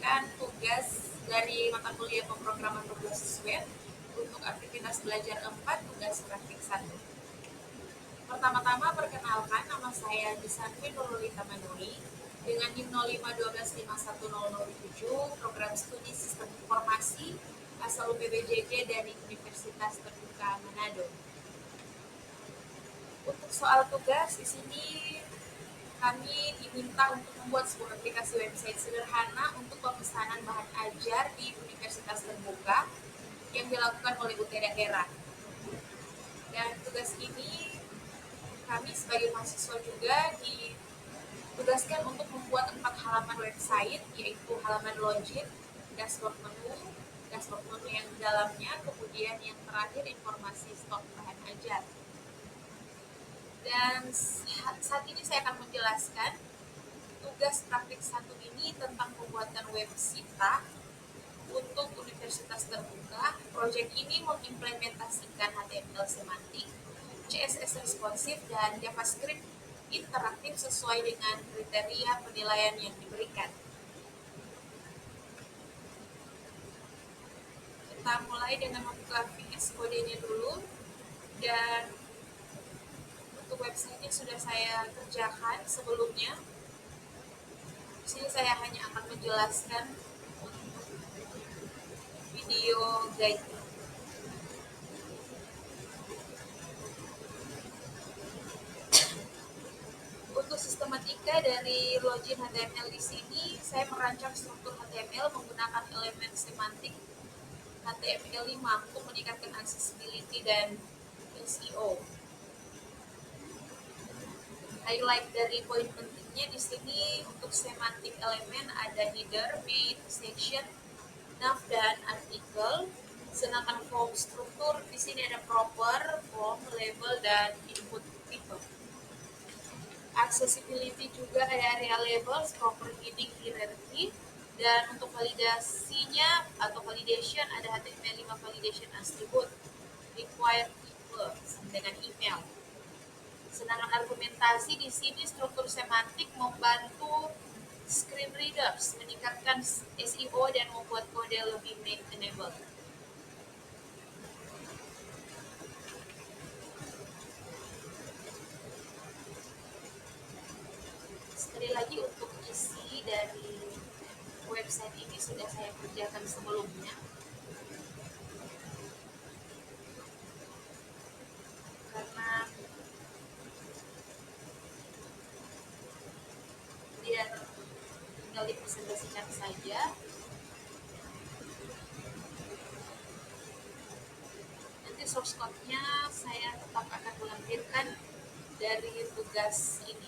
mengerjakan tugas dari mata kuliah pemrograman berbasis web untuk aktivitas belajar 4, tugas praktik 1. Pertama-tama perkenalkan, nama saya Disanwi Nurulita Manuri dengan NIM 0512510007, program studi Sistem Informasi asal UPBJJ dari Universitas Terbuka Manado. Untuk soal tugas di sini kami diminta untuk membuat sebuah aplikasi website sederhana untuk pemesanan bahan ajar di Universitas Terbuka yang dilakukan oleh UT daerah. Dan tugas ini kami sebagai mahasiswa juga ditugaskan untuk membuat 4 halaman website, yaitu halaman login, dashboard menu yang di dalamnya, kemudian yang terakhir informasi stok bahan ajar. Dan saat ini saya akan menjelaskan tugas praktik 1 ini tentang pembuatan web Sita untuk Universitas Terbuka. Proyek ini mengimplementasikan HTML semantik, CSS responsif, dan JavaScript interaktif sesuai dengan kriteria penilaian yang diberikan. Kita mulai dengan membuka VS Code-nya dulu, dan untuk website-nya sudah saya kerjakan sebelumnya. Di sini saya hanya akan menjelaskan video guide. Untuk sistematika dari login HTML di sini, saya merancang struktur HTML menggunakan elemen semantik HTML5 untuk meningkatkan accessibility dan SEO. Highlight dari poin pentingnya di sini untuk semantik elemen ada header, main, section, nav, dan artikel. Sedangkan form struktur di sini ada proper, form, label, dan input type. Accessibility juga ada area labels, proper heading, hierarchy, dan untuk validasinya atau validation ada HTML5 validation attribute, required type dengan email. Sedangkan argumentasi di sini struktur semantik membantu screen readers meningkatkan SEO dan membuat kode lebih maintainable. Sekali lagi untuk isi dari website ini sudah saya kerjakan sebelumnya. Karena biar tinggal dipresentasikan saja. Nanti source code-nya saya tetap akan melampirkan dari tugas ini.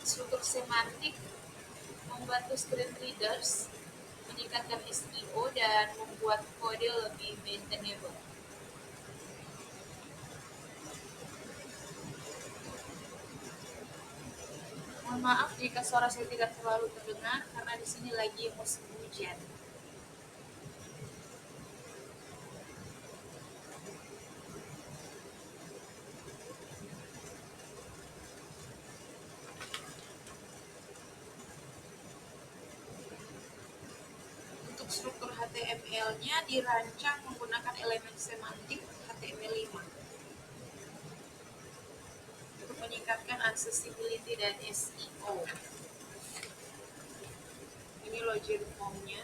Struktur semantik membantu screen readers meningkatkan SEO dan membuat kode lebih maintainable. Mohon maaf jika suara saya tidak terlalu terdengar karena di sini lagi musim hujan. Untuk struktur HTML-nya dirancang menggunakan elemen semantik HTML5 untuk meningkatkan accessibility dan SEO. Ini login form-nya.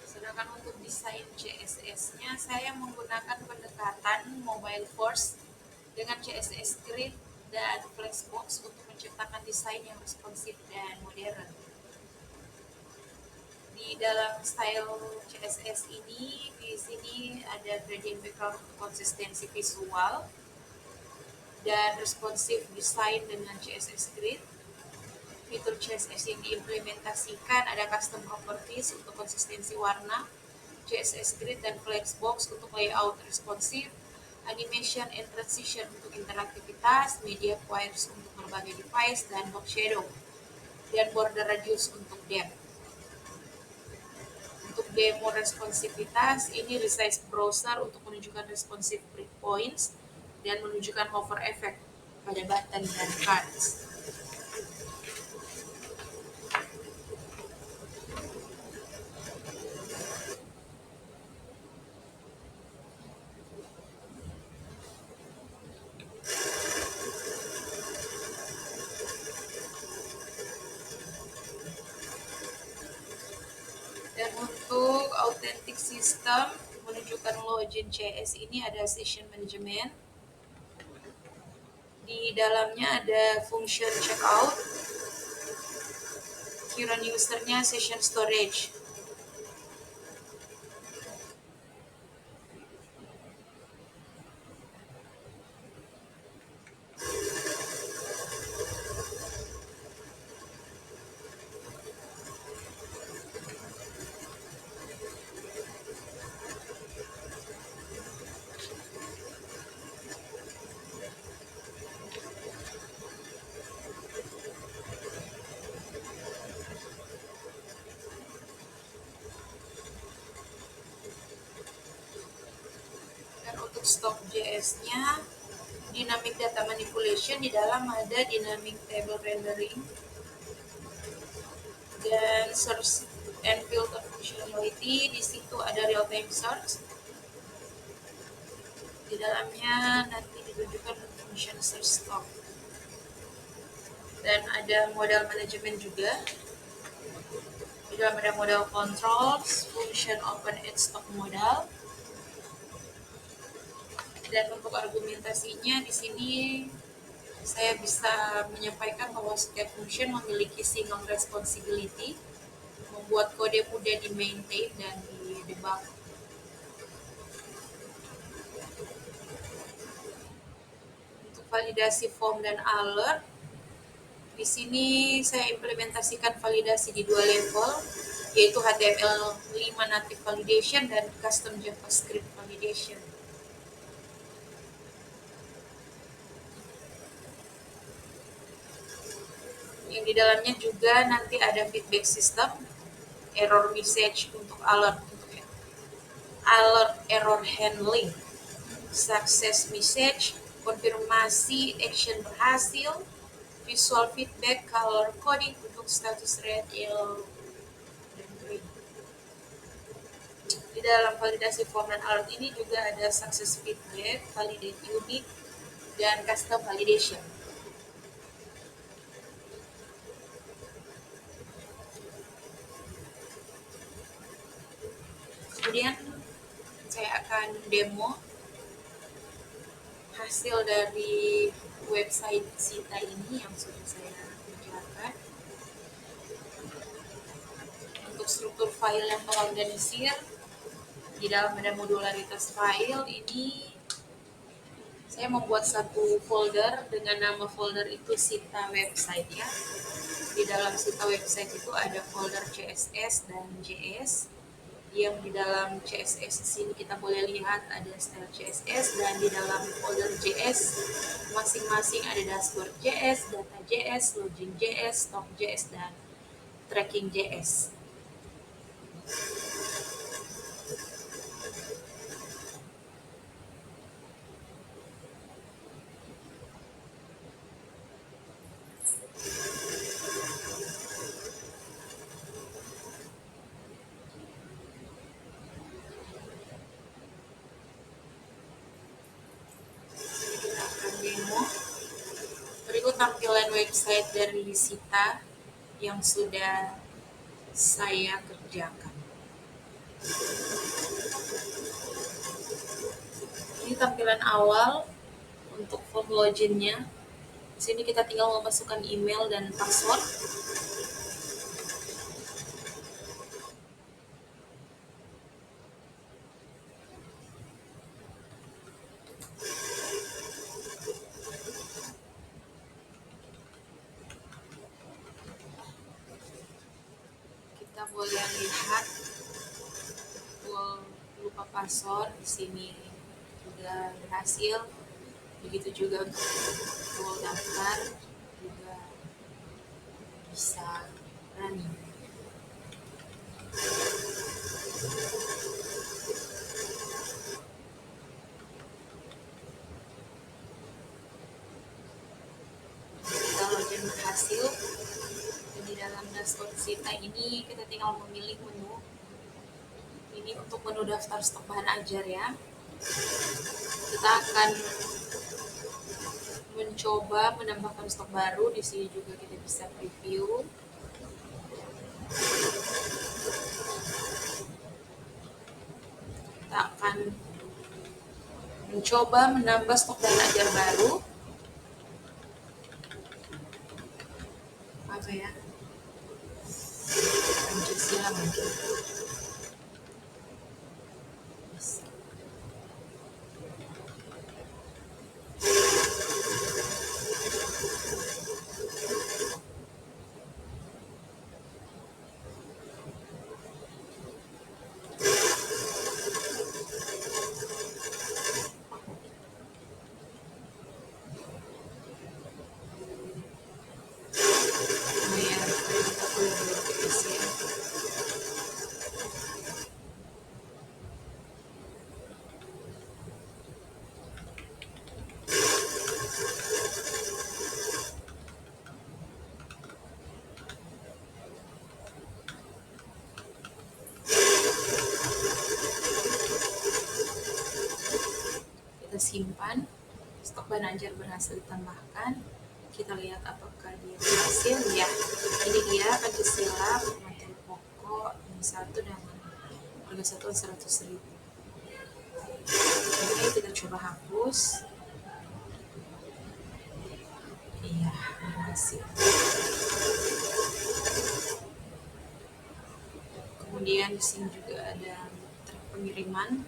Sedangkan untuk desain CSS-nya saya menggunakan pendekatan mobile first dengan CSS script dan flashbox untuk menciptakan desain yang responsif dan modern. Di dalam style CSS ini, di sini ada gradient background konsistensi visual dan responsif design dengan CSS script. Fitur CSS yang diimplementasikan ada custom properties untuk konsistensi warna, CSS Grid dan Flexbox untuk layout responsif, animation and transition untuk interaktivitas, media queries untuk berbagai device, dan box shadow, dan border radius untuk depth. Untuk demo responsivitas, ini resize browser untuk menunjukkan responsive breakpoints dan menunjukkan hover effect pada button dan cards. Dan untuk authentic system, menunjukkan login CS ini ada session management. Di dalamnya ada function checkout, current usernya session storage. Dan untuk stock JS-nya, dynamic data manipulation, di dalam ada dynamic table rendering dan search and filter functionality. Di situ ada real time search. Di dalamnya nanti ditunjukkan function search stock. Dan ada modal manajemen juga. Di dalam ada modal controls, function open and stock modal. Dan untuk argumentasinya di sini saya bisa menyampaikan bahwa setiap function memiliki single responsibility, membuat kode mudah di maintain dan di debug. Untuk validasi form dan alert, di sini saya implementasikan validasi di 2 level, yaitu HTML5 native validation dan custom JavaScript validation. Yang di dalamnya juga nanti ada feedback system, error message untuk alert error handling, success message, konfirmasi action berhasil, visual feedback, color coding untuk status red, yellow, dan green. Di dalam validasi form dan alert ini juga ada success feedback, validate unit, dan custom validation. Kemudian saya akan demo hasil dari website Sita ini yang sudah saya kerjakan. Untuk struktur file yang terorganisir, di dalam ada modularitas file ini saya membuat satu folder dengan nama folder itu Sita website ya. Di dalam Sita website itu ada folder CSS dan JS. Yang di dalam CSS di sini kita boleh lihat ada style CSS, dan di dalam folder JS masing-masing ada dashboard JS, data JS, login JS, stock JS, dan tracking JS. Berikut tampilan website dari Sita yang sudah saya kerjakan. Ini tampilan awal untuk form loginnya. Di sini kita tinggal memasukkan email dan password. Kita boleh lihat muncul lupa password, di sini juga berhasil. Begitu juga untuk tool daftar juga bisa running. Kita login berhasil. Dan di dalam dashboard Zita ini kita tinggal memilih menu. Ini untuk menu daftar stok bahan ajar ya. Kita akan mencoba menambahkan stok baru. Di sini juga kita bisa preview. Kita akan mencoba menambah stok bahan ajar baru. Apa ya? Pancasila mungkin. Bisa. Kita simpan, stok bahan ajar berhasil ditambahkan. Kita lihat apakah dia berhasil. Ya, ini dia Pancasila materi pokok yang 1 dengan harga satuan 100.000. Oke, kita coba hapus. Iya, berhasil. Kemudian di sini juga ada track pengiriman.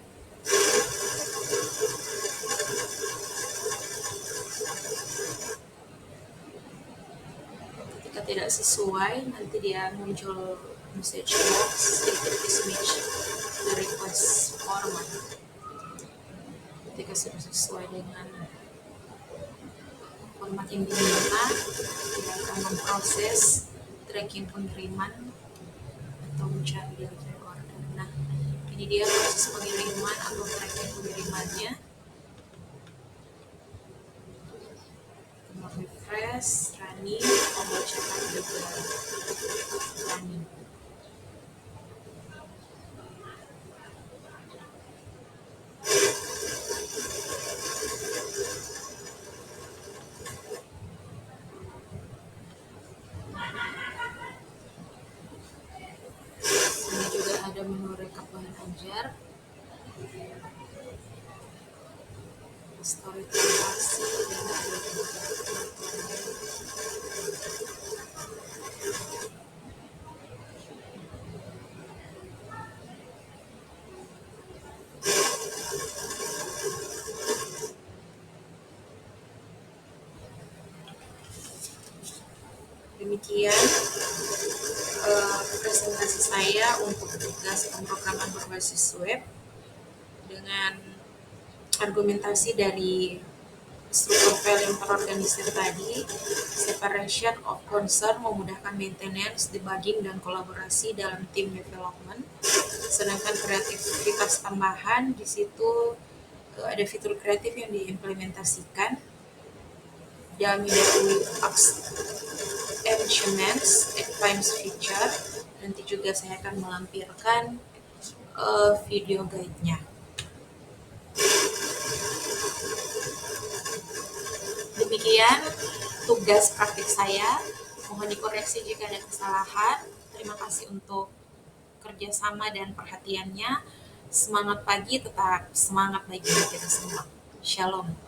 Ketika tidak sesuai, nanti dia muncul message box, this match the request format. Ketika sudah sesuai dengan format yang diminta, dia akan memproses tracking pengiriman atau mencari delivery order. Nah, ini dia proses pengiriman atau tracking pengirimannya. Refresh, running, membacakan juga running. Ini juga ada menu rekap bahan ajar, story transaksi, dan ada demikian presentasi saya untuk tugas pemrograman berbasis web dengan argumentasi dari struktur file yang terorganisir tadi. Separation of concern memudahkan maintenance, debugging, dan kolaborasi dalam tim development. Sedangkan kreativitas tambahan di situ ada fitur kreatif yang diimplementasikan. Dummy enhancements, advanced feature. Nanti juga saya akan melampirkan video guide-nya. Demikian tugas praktik saya. Mohon dikoreksi jika ada kesalahan. Terima kasih untuk kerjasama dan perhatiannya. Semangat pagi, tetap semangat bagi kita semua. Shalom.